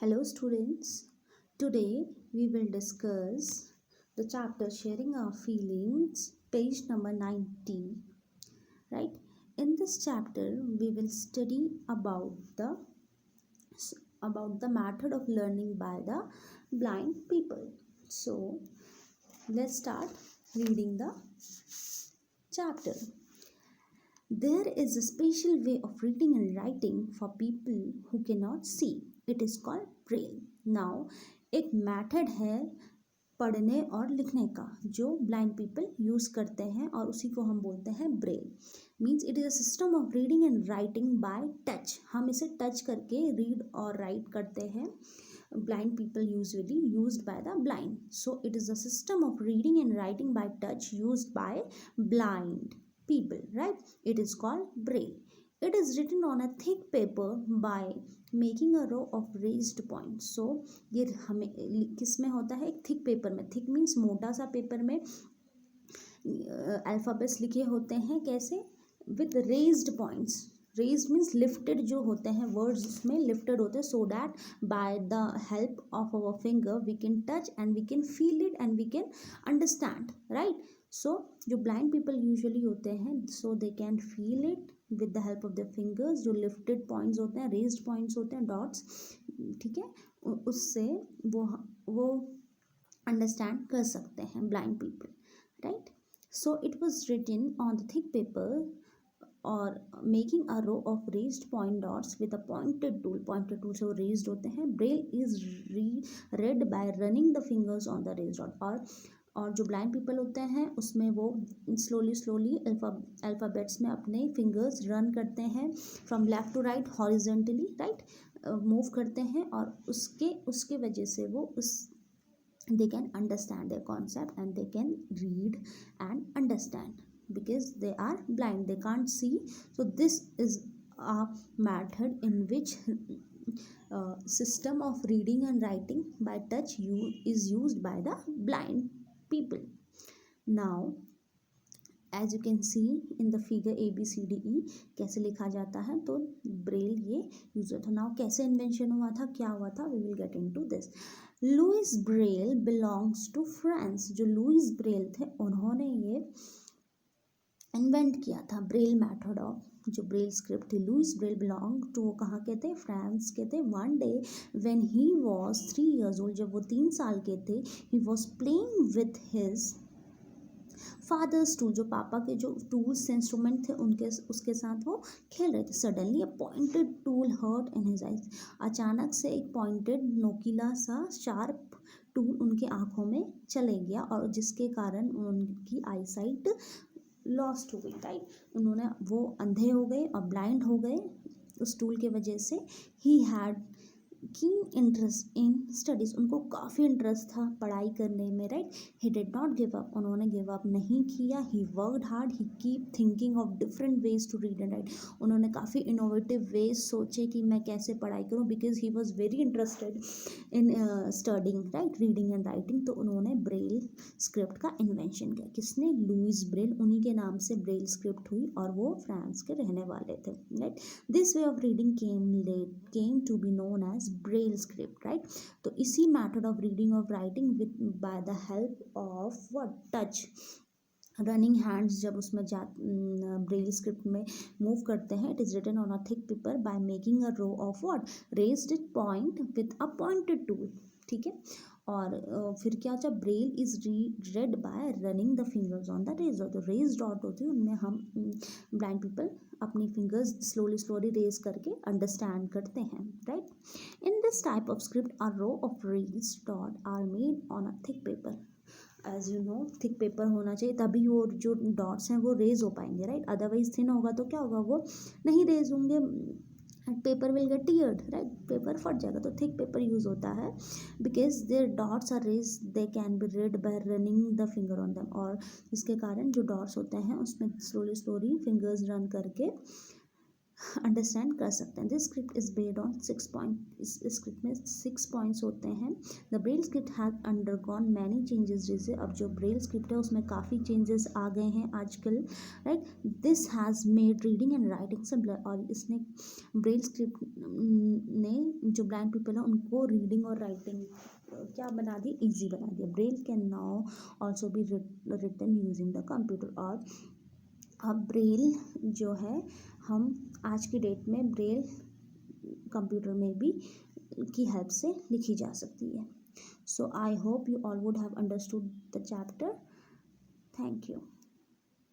Hello, students. Today we will discuss the chapter Sharing Our Feelings, page number 90. Right? In this chapter, we will study about the method of learning by the blind people. So, let's start reading the chapter. There is a special way of reading and writing for people who cannot see. It is called braille. Now, एक method है पढ़ने और लिखने का जो blind people use करते हैं और उसी को हम बोलते हैं Braille. Means it is a system of reading and writing by touch. हम इसे टच करके रीड और राइट करते हैं. Blind people usually used by the blind. So it is a system of reading and writing by touch used by blind people, right? It is called braille. It is written on a thick paper by making a row of raised points. So ये हमें किस में होता है? एक thick paper में. Thick means मोटा सा पेपर में अल्फ़ाबेट्स लिखे होते हैं. कैसे? With raised points. Raised means lifted जो होते हैं वर्ड्स उसमें लिफ्टेड होते हैं so that by the help of our finger we can touch and we can feel it and we can understand, right? So जो ब्लाइंड पीपल यूजुअली होते हैं so they can feel it with the help of the fingers. जो lifted points होते हैं, raised points होते हैं, dots, ठीक है, उससे वो अंडरस्टैंड कर सकते हैं blind people, right? So it was written on the thick paper or making a row of raised point dots with a pointed tool. Pointed tool से वो raised होते हैं. Braille is read by running the fingers on the raised dot. और जो blind people होते हैं उसमें वो स्लोली अल्फ़ाबेट्स में अपने फिंगर्स रन करते हैं from left to right horizontally, right, move करते हैं और उसके वजह से वो they can understand their concept and they can read and understand because they are blind, they can't see. So this is a method in which system of reading and writing by touch is used by the blind people. Now as you can see in the figure ABCDE कैसे लिखा जाता है, तो Braille ये use होता. Now कैसे invention हुआ था, क्या हुआ था, we will get into this. Louis Braille belongs to France. जो लुइस ब्रेल थे उन्होंने ये इन्वेंट किया था ब्रेल मेथड ऑफ जो ब्रेल स्क्रिप्ट थी. लुइस ब्रेल बिलोंग टू, वो कहाँ के थे? फ्रांस के थे. One day when he was 3 years old, जब वो 3 साल के थे, he was playing with his father's tool. जो पापा के जो टूल्स इंस्ट्रूमेंट थे उसके साथ वो खेल रहे थे. Suddenly a pointed tool hurt in his eyes. अचानक से एक पॉइंटेड नोकीला सा शार्प टूल उनके आँखों में चले गया और जिसके कारण उनकी आईसाइट लॉस्ट हो गई, राइट? वो अंधे हो गए और ब्लाइंड हो गए उस टूल के वजह से. He had keen interest in studies. उनको काफ़ी इंटरेस्ट था पढ़ाई करने में, right? He did not give up. उन्होंने गिव अप नहीं किया. He worked hard. He keep thinking of different ways to read and write. उन्होंने काफ़ी इनोवेटिव वेज सोचे कि मैं कैसे पढ़ाई करूँ because he was very interested in studying, right, reading and writing. तो उन्होंने ब्रेल स्क्रिप्ट का इन्वेंशन किया. किसने? Louis Braille. उन्हीं के नाम से ब्रेल स्क्रिप्ट हुई और वो फ्रांस के रहने वाले थे, right? This way of reading came to be known as Braille script, right? तो इसी method of reading of writing with by the help of what? Touch, running hands जब उसमें ब्रेल स्क्रिप्ट में मूव करते हैं. It is written on a thick paper by making a row of what? Raised point with a pointed tool, ठीक है? और फिर क्या होता है? Braille is red by running the fingers on the raised dot. तो रेज डॉट होती है उनमें हम ब्लाइंड पीपल अपनी फिंगर्स स्लोली रेज करके अंडरस्टैंड करते हैं, right? In this type of script a row of raised dot are made on a thick paper. As you know thick paper होना चाहिए तभी वो जो डॉट्स हैं वो रेज हो पाएंगे, राइट? अदरवाइज थिन होगा तो क्या होगा? वो नहीं रेज होंगे. Paper will get teared, right? Paper फट जाएगा. तो थिक पेपर यूज होता है because there dots are raised, they can be read by running the finger on them. और इसके कारण जो डॉट्स होते हैं उसमें स्लोली फिंगर्स रन करके अंडरस्टैंड कर सकते हैं। This script is based on 6 point, इस स्क्रिप्ट में 6 पॉइंट्स होते हैं। The Braille script has undergone many changes, जैसे अब जो ब्रेल स्क्रिप्ट है उसमें काफ़ी चेंजेस आ गए हैं आजकल, right. This has made reading and writing simpler, और इसने ब्रेल स्क्रिप्ट ने जो ब्लाइंड पीपल है उनको रीडिंग और राइटिंग क्या बना दी, ईजी बना दिया। Braille can now also be written using the computer, और अब ब्रेल जो है हम आज की डेट में ब्रेल कंप्यूटर में भी की हेल्प से लिखी जा सकती है। So I hope you all would have understood the chapter. Thank you.